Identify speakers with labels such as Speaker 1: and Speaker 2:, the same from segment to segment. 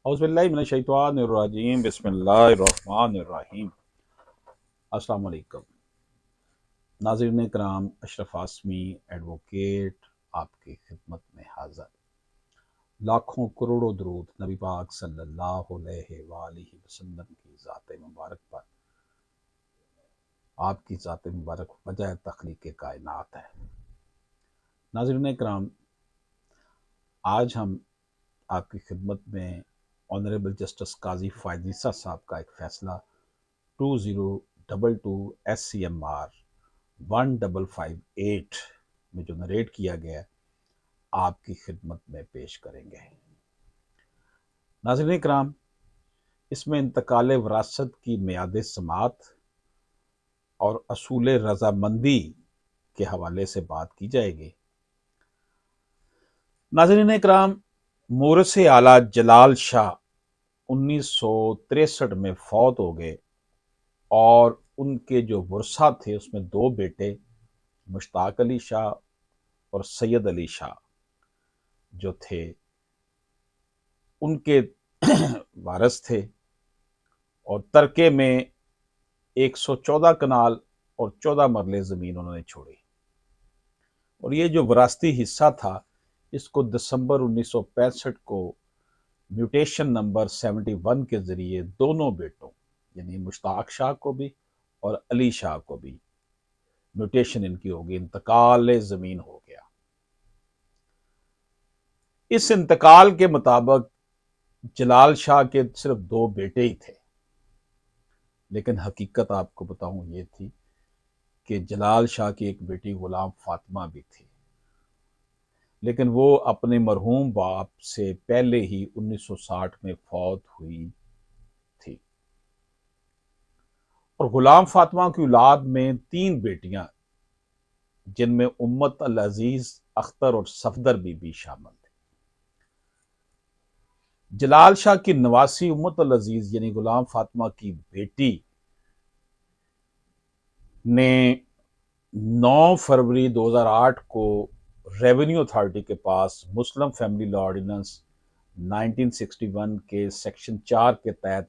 Speaker 1: औज़ुबिल्लाहिमिनश्शैतानिर्रजीम बिस्मिल्लाहिर्रहमानिर्रहीम। अस्सलाम वालेकुम नाज़रीन कराम, अशरफ आसमी एडवोकेट आपकी खिदमत में हाज़िर। लाखों करोड़ों दरूद नबी पाक सल्लल्लाहु अलैहि वसल्लम की ज़ात मुबारक पर। आपकी ज़ात मुबारक वजह तख्लीक़ कायनात है। नाज़रीन कराम, आज हम आपकी खिदमत में ऑनरेबल जस्टिस काजी फ़ायद ईसा साहब का एक फ़ैसला 2022 SCMR 1558 में जो नरेट किया गया है, आपकी खिदमत में पेश करेंगे। नाज़रीन इकराम, इसमें इंतकाल वरासत की मियाद समात और असूल रजामंदी के हवाले से बात की जाएगी। नाज़रीन इकराम, मोरस आला जलाल शाह 1963 में फौत हो गए और उनके जो वर्सा थे उसमें दो बेटे मुश्ताक अली शाह और सैयद अली शाह जो थे उनके वारिस थे, और तरके में 114 कनाल और 14 मरले ज़मीन उन्होंने छोड़ी। और ये जो विरासती हिस्सा था, इसको दिसंबर 1965 को म्यूटेशन नंबर 71 के ज़रिए दोनों बेटों यानी मुश्ताक शाह को भी और अली शाह को भी म्यूटेशन इनकी होगी, इंतकाल ज़मीन हो गया। इस इंतकाल के मुताबिक जलाल शाह के सिर्फ दो बेटे ही थे, लेकिन हकीकत आपको बताऊं ये थी कि जलाल शाह की एक बेटी गुलाम फातिमा भी थी, लेकिन वो अपने मरहूम बाप से पहले ही 1960 में फौत हुई थी। और गुलाम फातिमा की औलाद में तीन बेटियां, जिनमें उम्मत अल अजीज, अख्तर और सफदर बीबी शामिल थे। जलाल शाह की नवासी उम्मत अल अजीज यानी गुलाम फातिमा की बेटी ने 9 फरवरी 2008 को रेवेन्यू अथॉरिटी के पास मुस्लिम फैमिली लॉ ऑर्डिनेंस 1961 के सेक्शन 4 के तहत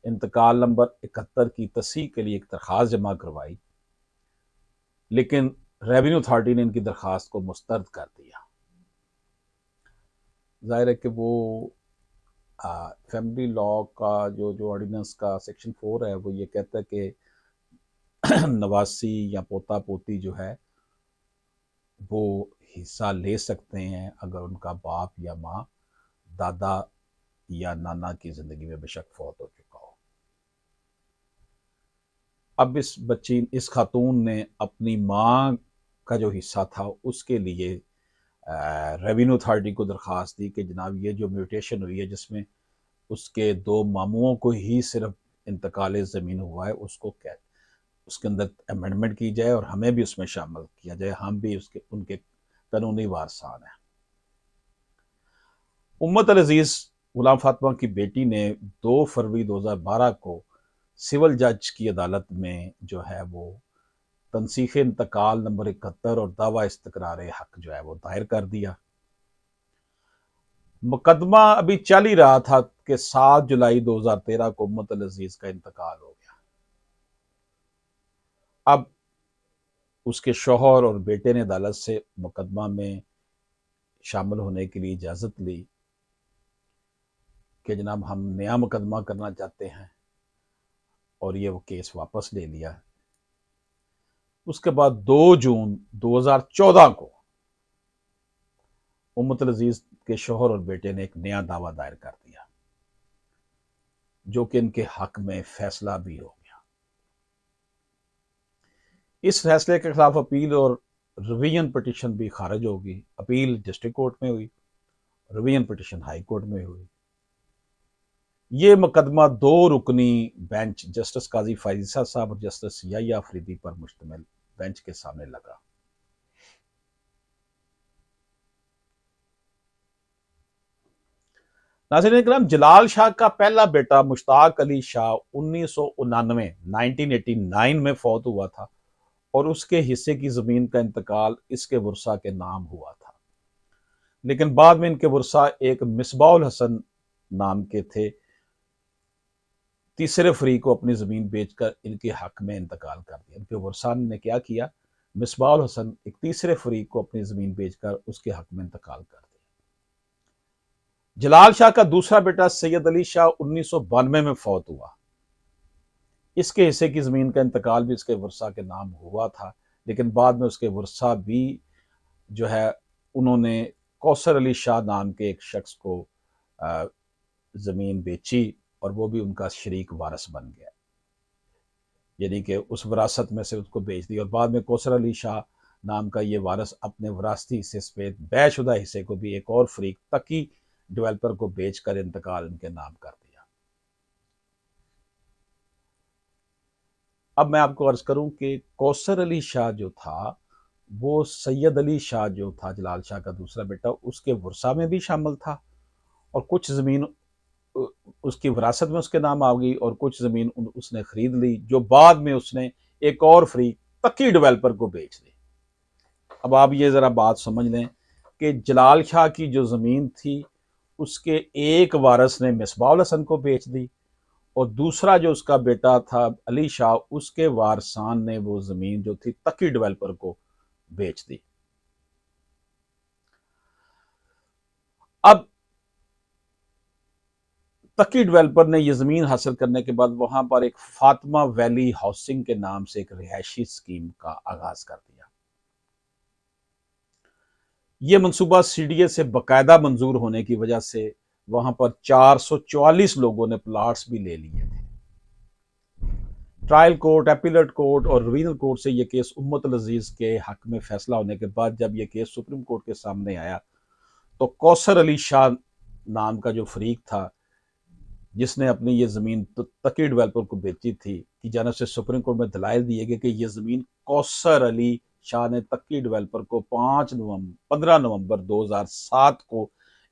Speaker 1: इंतकाल नंबर 71 की तस्सीह के लिए एक दरख्वास्त जमा करवाई, लेकिन रेवेन्यू अथॉरिटी ने इनकी दरख्वास्त को मुस्तरद कर दिया। जाहिर है कि वो फैमिली लॉ का जो ऑर्डिनेंस का सेक्शन 4 है, वो ये कहता है कि नवासी या पोता पोती जो है वो हिस्सा ले सकते हैं अगर उनका बाप या माँ, दादा या नाना की जिंदगी में बेशक फौत हो चुका हो। अब इस खातून ने अपनी माँ का जो हिस्सा था उसके लिए रेवेन्यू अथॉरिटी को दरख्वास्त दी कि जनाब ये जो म्यूटेशन हुई है जिसमें उसके दो मामुओं को ही सिर्फ इंतकाल ज़मीन हुआ है, उसके अंदर अमेंडमेंट की जाए और हमें भी उसमें शामिल किया जाए, हम भी उनके कानूनी वारसान हैं। उम्मत अल अजीज गुलाम फातिमा की बेटी ने 2 फरवरी 2012 को सिविल जज की अदालत में जो है वो तनसीख इंतकाल नंबर 71 और दावा इस्तकरार हक जो है वो दायर कर दिया। मुकदमा अभी चल ही रहा था कि 7 जुलाई 2013 को उम्मत अल अजीज का इंतकाल हो गया। अब उसके शौहर और बेटे ने अदालत से मुकदमा में शामिल होने के लिए इजाज़त ली कि जनाब हम नया मुकदमा करना चाहते हैं, और ये वो केस वापस ले लिया। उसके बाद 2 जून 2014 को उम्मत अल अजीज के शौहर और बेटे ने एक नया दावा दायर कर दिया, जो कि इनके हक में फैसला भी हो गया। इस फैसले के खिलाफ अपील और रिवीजन पिटीशन भी खारिज होगी। अपील डिस्ट्रिक्ट कोर्ट में हुई, रिवीजन पिटीशन हाई कोर्ट में हुई। ये मुकदमा 2 रुकनी बेंच जस्टिस काजी फ़ायद ईसा साहब और जस्टिस याह्या अफरीदी पर मुश्तमिल बेंच के सामने लगा। नाज़रीन इकराम, जलाल शाह का पहला बेटा मुश्ताक अली शाह 1989 में फौत हुआ था और उसके हिस्से की जमीन का इंतकाल इसके वर्सा के नाम हुआ था, लेकिन बाद में इनके वर्सा एक मिसबाउल हसन नाम के थे, तीसरे फरीक को अपनी ज़मीन बेचकर इनके हक में इंतकाल कर दिया। इनके वर्सान ने क्या किया, मिसबाउल हसन एक तीसरे फरीक को अपनी ज़मीन बेचकर उसके हक में इंतकाल कर दिया। जलाल शाह का दूसरा बेटा सैयद अली शाह 1992 में फौत हुआ। इसके हिस्से की ज़मीन का इंतकाल भी इसके वर्सा के नाम हुआ था, लेकिन बाद में उसके वर्सा भी जो है उन्होंने कौसर अली शाह नाम के एक शख्स को ज़मीन बेची और वो भी उनका शरीक वारस बन गया, यानी कि उस विरासत में से उसको बेच दी। और बाद में कौसर अली शाह नाम का ये वारस अपने विरासती हिस्से समेत बैशुदा हिस्से को भी एक और फरीक तकी डेवलपर को बेचकर इंतकाल इनके नाम कर दिया। अब मैं आपको अर्ज करूं कि कौसर अली शाह जो था वो सैयद अली शाह जो था जलाल शाह का दूसरा बेटा, उसके वर्सा में भी शामिल था और कुछ ज़मीन उसकी विरासत में उसके नाम आ गई और कुछ ज़मीन उसने खरीद ली, जो बाद में उसने एक और फ्री तकी डेवलपर को बेच दी। अब आप ये ज़रा बात समझ लें कि जलाल शाह की जो ज़मीन थी उसके एक वारस ने मिसबाउल हसन को बेच दी और दूसरा जो उसका बेटा था अली शाह, उसके वारसान ने वो ज़मीन जो थी तकी डेवलपर को बेच दी। अब तकी डेवलपर ने यह ज़मीन हासिल करने के बाद वहां पर एक फातिमा वैली हाउसिंग के नाम से एक रिहायशी स्कीम का आगाज कर दिया। यह मनसूबा सीडीए से बाकायदा मंजूर होने की वजह से वहां पर 444 लोगों ने प्लाट्स भी ले लिए थे। ट्रायल कोर्ट, एपीलेट कोर्ट और रिवीजन कोर्ट से यह केस उम्मतुल अजीज के हक में फैसला होने के बाद जब यह केस सुप्रीम कोर्ट के सामने आया तो कौसर अली शाह नाम का जो फरीक था जिसने अपनी ये ज़मीन तकी डेवलपर को बेची थी कि जानब से सुप्रीम कोर्ट में दलाइल दिए गए कि यह ज़मीन कौसर अली शाह ने तकी डेवलपर को 15 नवंबर 2007 को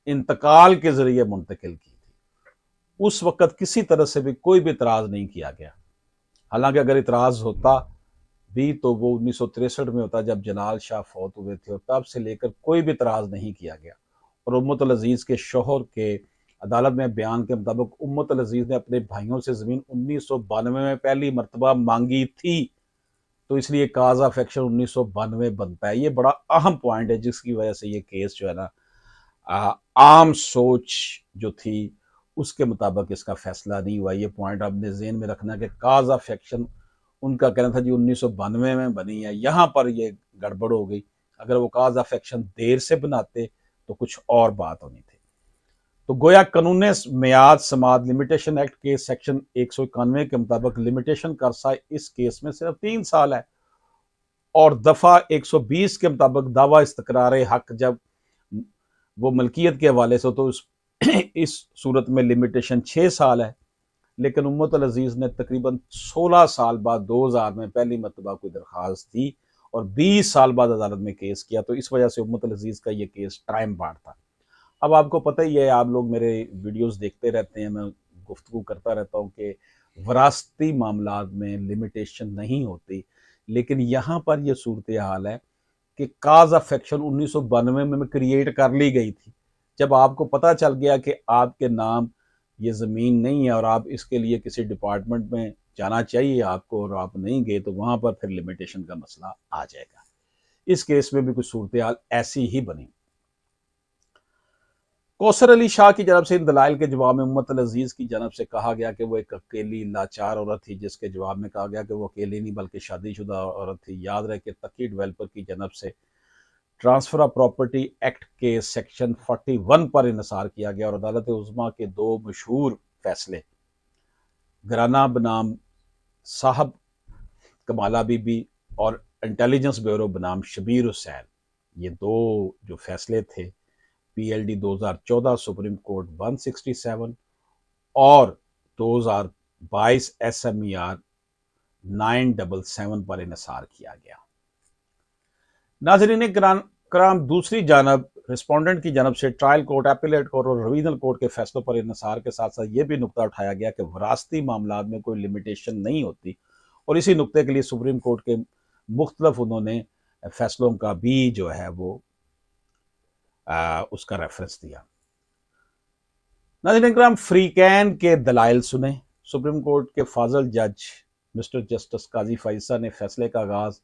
Speaker 1: इंतकाल के जरिए मुंतकिल की थी। उस वक़्त किसी तरह से भी कोई भी इतराज़ नहीं किया गया। हालांकि अगर इतराज़ होता भी तो वो 1963 में होता जब जलाल शाह फौत हुए थे और तब से लेकर कोई भी इतराज़ नहीं किया गया। और उम्मतुल अजीज़ के शोहर के अदालत में बयान के मुताबिक उम्मतुल अजीज़ ने अपने भाइयों से ज़मीन 1992 में पहली मरतबा मांगी थी, तो इसलिए काज ऑफ एक्शन 1992 बनता है। ये बड़ा अहम पॉइंट है जिसकी वजह से ये केस जो है ना आम सोच जो थी उसके मुताबिक इसका फैसला नहीं हुआ। ये पॉइंट आपने ज़हन में रखना कि काज ऑफ एक्शन उनका कहना था जी 1992 में बनी है, यहाँ पर ये गड़बड़ हो गई। अगर वो काज ऑफ एक्शन देर से बनाते तो कुछ और बात होनी थी। तो गोया कानून मियाद समात लिमिटेशन एक्ट के सेक्शन 191 के मुताबिक लिमिटेशन का अरसा इस केस में सिर्फ 3 साल है और दफा 120 के मुताबिक दावा इस्तकरार हक जब वो मलकियत के हवाले से तो इस सूरत में लिमिटेशन 6 साल है। लेकिन उम्मतुल अजीज़ ने तकरीबन 16 साल बाद 2000 में पहली मरतबा कोई दरख्वास्त दी और 20 साल बाद अदालत में केस किया, तो इस वजह से उम्मतुल अजीज़ का ये केस टाइम बार था। अब आपको पता ही है, आप लोग मेरे वीडियोस देखते रहते हैं, मैं गुफ्तगू करता रहता हूँ कि वरासती मामलात में लिमिटेशन नहीं होती, लेकिन यहाँ पर यह सूरत हाल है कि काज ऑफ एक्शन 1992 में क्रिएट कर ली गई थी। जब आपको पता चल गया कि आपके नाम ये ज़मीन नहीं है और आप इसके लिए किसी डिपार्टमेंट में जाना चाहिए आपको और आप नहीं गए, तो वहाँ पर फिर लिमिटेशन का मसला आ जाएगा। इस केस में भी कुछ सूरत हाल ऐसी ही बनी। कौसर अली शाह की जानब से इन दलाइल के जवाब में उम्मतुल अजीज़ की जानब से कहा गया कि वो एक अकेली लाचार औरत थी, जिसके जवाब में कहा गया कि वो अकेली नहीं बल्कि शादीशुदा औरत थी। याद रहे कि तकी डेवलपर की जानब से ट्रांसफर ऑफ प्रॉपर्टी एक्ट के सेक्शन 41 पर इन्हिसार किया गया और अदालत उज़्मा के 2 मशहूर फैसले घराना बनाम साहब कमाला बीबी और इंटेलिजेंस ब्यूरो बनाम शबीर हुसैन, ये 2 जो फैसले थे PLD 2014 सुप्रीम कोर्ट 167 और 2022 SMER 977 पर इन्हिसार किया गया। नाज़रीन कराम, दूसरी जानब रिस्पोंडेंट की जानब से ट्रायल कोर्ट, एपीलेट कोर्ट और रिवीजनल कोर्ट के फैसलों पर इन्हिसार के साथ साथ ये भी नुकता उठाया गया कि वरासती मामलात में कोई लिमिटेशन नहीं होती और इसी नुकते के लिए सुप्रीम कोर्ट के मुख्तलिफ उन्होंने फैसलों का भी जो है वो उसका रेफरेंस दिया। नाज़रीन इकराम, फ्रीकैन के दलाइल सुने। सुप्रीम कोर्ट के फाजल जज मिस्टर जस्टिस काजी फाइसा ने फैसले का आगाज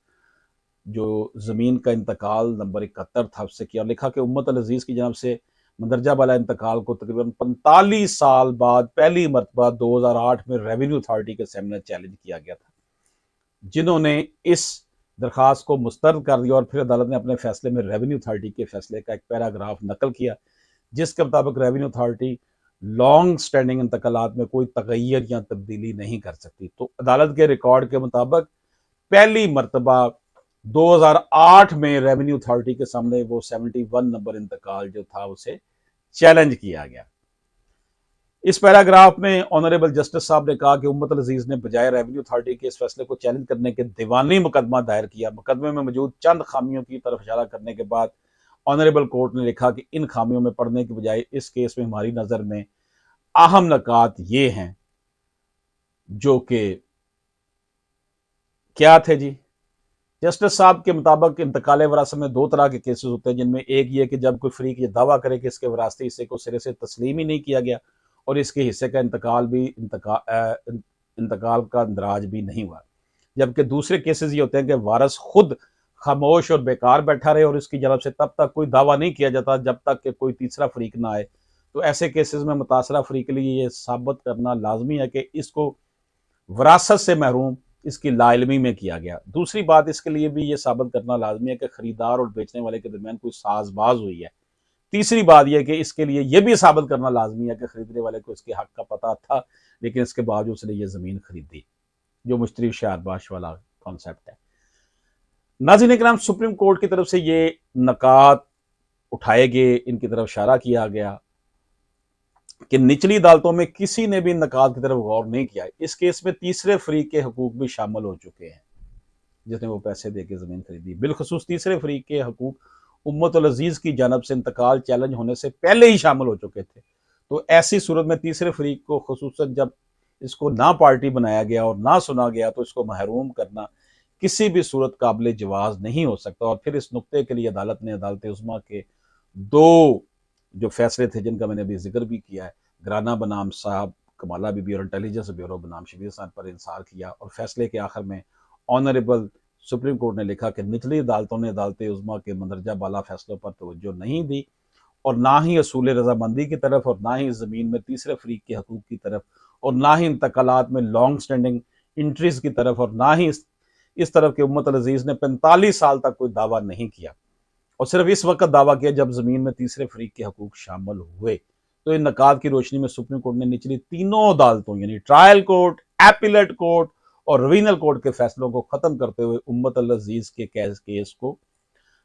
Speaker 1: जो ज़मीन का इंतकाल नंबर 71 था उससे किया और लिखा कि उम्मत अल अजीज़ की जानब से मंदरजा वाला इंतकाल को तकरीबन 45 साल बाद पहली मरतबा 2008 में रेवेन्यू अथॉरिटी के सामने चैलेंज किया गया था, जिन्होंने इस दरख्वास्त को मुस्तरद कर दिया और फिर अदालत ने अपने फैसले में रेवेन्यू अथॉरिटी के फैसले का एक पैराग्राफ नकल किया, जिसके मुताबिक रेवेन्यू अथॉरिटी लॉन्ग स्टैंडिंग इंतकालात में कोई तगय्युर या तब्दीली नहीं कर सकती। तो अदालत के रिकॉर्ड के मुताबिक पहली मरतबा 2008 में रेवेन्यू अथॉरिटी के सामने वो 71 नंबर इंतकाल जो था उसे चैलेंज किया गया। इस पैराग्राफ में ऑनरेबल जस्टिस साहब ने कहा कि उम्मत अल अजीज ने बजाय रेवेन्यू अथॉरिटी के इस फैसले को चैलेंज करने के दीवानी मुकदमा दायर किया। मुकदमे में मौजूद चंद खामियों की तरफ इशारा करने के बाद ऑनरेबल कोर्ट ने लिखा कि इन खामियों में पढ़ने की बजाय इस केस में हमारी नजर में अहम नकात ये हैं, जो कि क्या थे जी। जस्टिस साहब के मुताबिक इंतकाल वरासत में दो तरह के केसेस होते हैं, जिनमें एक ये कि जब कोई फरीक ये दावा करे कि इसके वरासती हिस्से को सिरे से तस्लीम ही नहीं किया गया और इसके हिस्से का इंतकाल का इंदराज भी नहीं हुआ, जबकि दूसरे केसेस ये होते हैं कि वारस खुद खामोश और बेकार बैठा रहे और इसकी जानब से तब तक कोई दावा नहीं किया जाता जब तक कि कोई तीसरा फरीक ना आए। तो ऐसे केसेस में मुतासरा फरीक के लिए ये साबित करना लाजमी है कि इसको वरासत से महरूम इसकी लाइलमी में किया गया। दूसरी बात, इसके लिए भी ये साबित करना लाजमी है कि खरीदार और बेचने वाले के दरमियान कोई साजबाज हुई है। तीसरी बात यह कि इसके लिए यह भी साबित करना लाजमी है कि खरीदने वाले को इसके हक का पता था, लेकिन इसके बावजूद उसने ये जमीन खरीदी, जो मुश्तरी शारबाश वाला कॉन्सेप्ट है। नाज़रीन इकराम, सुप्रीम कोर्ट की तरफ से ये नकात उठाए गए, इनकी तरफ इशारा किया गया कि निचली अदालतों में किसी ने भी इन नकात की तरफ गौर नहीं किया। इस केस में तीसरे फरीक के हकूक भी शामिल हो चुके हैं, जिसने वो पैसे देके जमीन खरीदी। बिलखसूस तीसरे फरीक के हकूक उम्मत अल अजीज की जानब से इंतकाल चैलेंज होने से पहले ही शामिल हो चुके थे। तो ऐसी सूरत में तीसरे फरीक को खुसूसन जब इसको ना पार्टी बनाया गया और ना सुना गया, तो इसको महरूम करना किसी भी सूरत काबिल जवाज नहीं हो सकता। और फिर इस नुक्ते के लिए अदालत ने अदालत उज़्मा के दो जो फैसले थे, जिनका मैंने अभी जिक्र भी किया है, ग्राना बनाम साहब कमाला बीबी और इंटेलिजेंस ब्यूरो बनाम शबीर साहब पर इंसार किया। और फैसले के आखिर में ऑनरेबल सुप्रीम कोर्ट ने लिखा कि निचली अदालतों ने अदालत उज़्मा के मंदरजा बाला फैसलों पर तवज्जो नहीं दी और ना ही असूल रजामंदी की तरफ, और ना ही ज़मीन में तीसरे फरीक के हकूक की तरफ, और ना ही इंतकालात में लॉन्ग स्टैंडिंग इंट्रीज की तरफ, और ना ही इस तरफ के उम्मत अल अजीज ने 45 साल तक कोई दावा नहीं किया और सिर्फ इस वक्त दावा किया जब जमीन में तीसरे फरीक के हकूक शामिल हुए। तो इन नकात की रोशनी में सुप्रीम कोर्ट ने निचली तीनों अदालतों यानी ट्रायल कोर्ट, एपीलेट कोर्ट और रिवीजनल कोर्ट के फैसलों को खत्म करते हुए उम्मत अल अजीज के केस को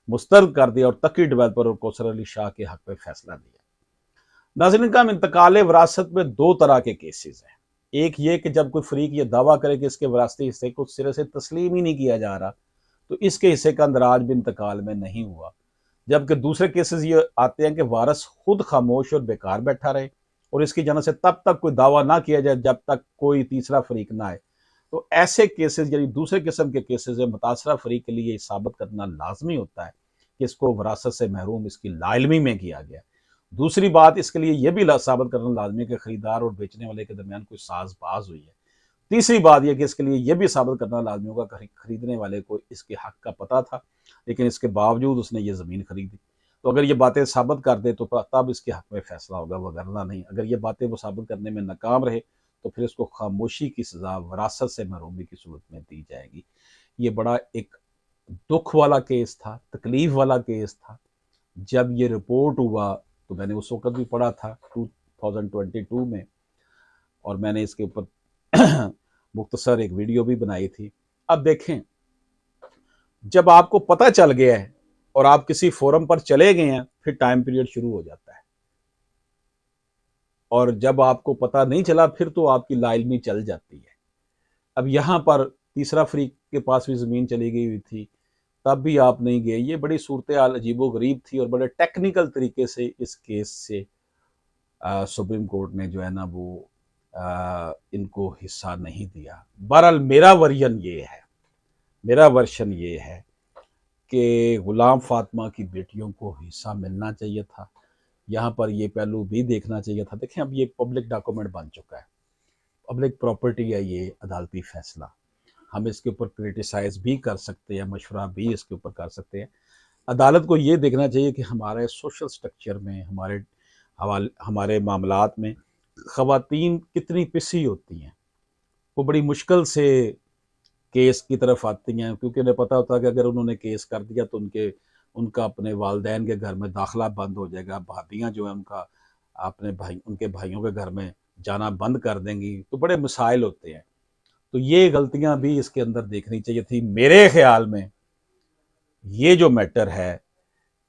Speaker 1: मुस्तरद कर दिया और तकी डेवलपर और कौसर अली शाह के हक में फैसला दिया। नाज़रीन का इंतकाल वरासत में दो तरह के केसेस हैं। एक ये कि जब कोई फरीक ये दावा करे कि इसके वरासती हिस्से को सिरे से तस्लीम ही नहीं किया जा रहा, तो इसके हिस्से का अंदराज भी इंतकाल में नहीं हुआ। जबकि दूसरे केसेस ये आते हैं कि वारस खुद खामोश और बेकार बैठा रहे और इसकी जानब से तब तक कोई दावा ना किया जाए जब तक कोई तीसरा फरीक ना आए। तो ऐसे केसेस यानी दूसरे किस्म के केसेस में मुतासरा फरीक के लिए साबित करना लाजमी होता है कि इसको वरासत से महरूम इसकी लाइलमी में किया गया। दूसरी बात, इसके लिए यह भी साबित करना लाजमी है कि खरीदार और बेचने वाले के दरमियान कोई साजबाज हुई है। तीसरी बात यह कि इसके लिए यह भी साबित करना लाजमी होगा कि खरीदने वाले को इसके हक का पता था, लेकिन इसके बावजूद उसने ये ज़मीन खरीदी। तो अगर ये बातें साबित कर दे तो तब इसके हक में फैसला होगा, वगरना नहीं। अगर ये बातें वो साबित करने में नाकाम रहे तो फिर इसको खामोशी की सज़ा वरासत से महरूमी की सूरत में दी जाएगी। ये बड़ा एक दुख वाला केस था, तकलीफ वाला केस था। जब ये रिपोर्ट हुआ तो मैंने उस वक्त भी पढ़ा था 2022 में, और मैंने इसके ऊपर मुख्तसर एक वीडियो भी बनाई थी। अब देखें, जब आपको पता चल गया है और आप किसी फोरम पर चले गए हैं, फिर टाइम पीरियड शुरू हो जाता है, और जब आपको पता नहीं चला फिर तो आपकी लाइलमी चल जाती है। अब यहाँ पर तीसरा फरीक के पास भी ज़मीन चली गई हुई थी, तब भी आप नहीं गए। ये बड़ी सूरत हाल अजीबो गरीब थी और बड़े टेक्निकल तरीके से इस केस से सुप्रीम कोर्ट ने जो है ना वो इनको हिस्सा नहीं दिया। बहरहाल मेरा वर्शन ये है कि गुलाम फातिमा की बेटियों को हिस्सा मिलना चाहिए था, यहाँ पर ये पहलू भी देखना चाहिए था। देखें, अब ये पब्लिक डॉक्यूमेंट बन चुका है, पब्लिक प्रॉपर्टी है ये अदालती फैसला। हम इसके ऊपर क्रिटिसाइज भी कर सकते हैं, मशवरा भी इसके ऊपर कर सकते हैं। अदालत को ये देखना चाहिए कि हमारे सोशल स्ट्रक्चर में, हमारे मामलात में ख़वातीन कितनी पिसी होती हैं। वो बड़ी मुश्किल से केस की तरफ आती हैं, क्योंकि उन्हें पता होता है कि अगर उन्होंने केस कर दिया तो उनका अपने वालदैन के घर में दाखिला बंद हो जाएगा, भाभियाँ जो है उनके भाइयों के घर में जाना बंद कर देंगी, तो बड़े मसाइल होते हैं। तो ये गलतियां भी इसके अंदर देखनी चाहिए थी। मेरे ख्याल में ये जो मैटर है,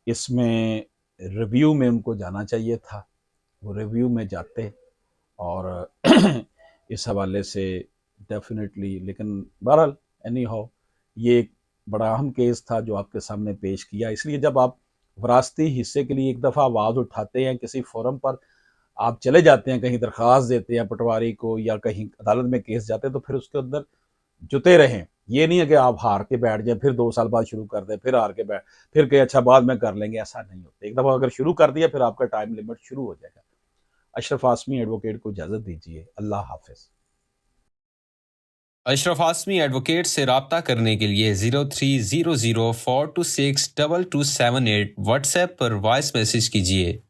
Speaker 1: इसमें रिव्यू में उनको जाना चाहिए था, वो रिव्यू में जाते और इस हवाले से डेफिनेटली। लेकिन बहरहाल एनी हाउ, ये एक बड़ा अहम केस था जो आपके सामने पेश किया। इसलिए जब आप वरासती हिस्से के लिए एक दफ़ा आवाज़ उठाते हैं, किसी फोरम पर आप चले जाते हैं, कहीं दरख्वास्त देते हैं पटवारी को या कहीं अदालत में केस जाते हैं, तो फिर उसके अंदर जुटे रहें। ये नहीं है कि आप हार के बैठ जाए, फिर 2 साल बाद शुरू कर दें, फिर हार के बैठ, फिर कहें अच्छा बाद में कर लेंगे। ऐसा नहीं होता। एक दफ़ा अगर शुरू कर दिया फिर आपका टाइम लिमिट शुरू हो जाएगा। अशरफ आसमी एडवोकेट को इजाज़त दीजिए। अल्लाह हाफिज़।
Speaker 2: अशरफ आसमी एडवोकेट से रब्ता करने के लिए 0300426227 व्हाट्सएप पर वॉइस मैसेज कीजिए।